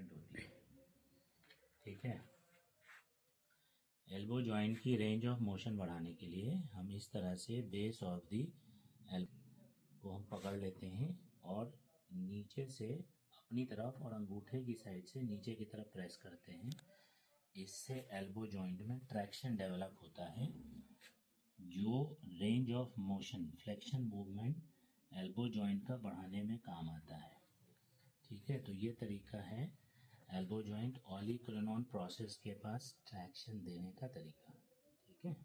Movement होती है। ठीक है, एल्बो जॉइंट की रेंज ऑफ मोशन बढ़ाने के लिए हम इस तरह से बेस ऑफ दी एल्बो को हम पकड़ लेते हैं और नीचे से अपनी तरफ और अंगूठे की साइड से नीचे की तरफ प्रेस करते हैं। इससे एल्बो जॉइंट में ट्रैक्शन डेवलप होता है, जो range of motion flexion movement elbow joint का बढ़ाने में काम आता है। ठीक है, तो ये तरीका है एल्बो जॉइंट ओलिक्रेनॉन प्रोसेस के पास ट्रैक्शन देने का तरीका। ठीक है।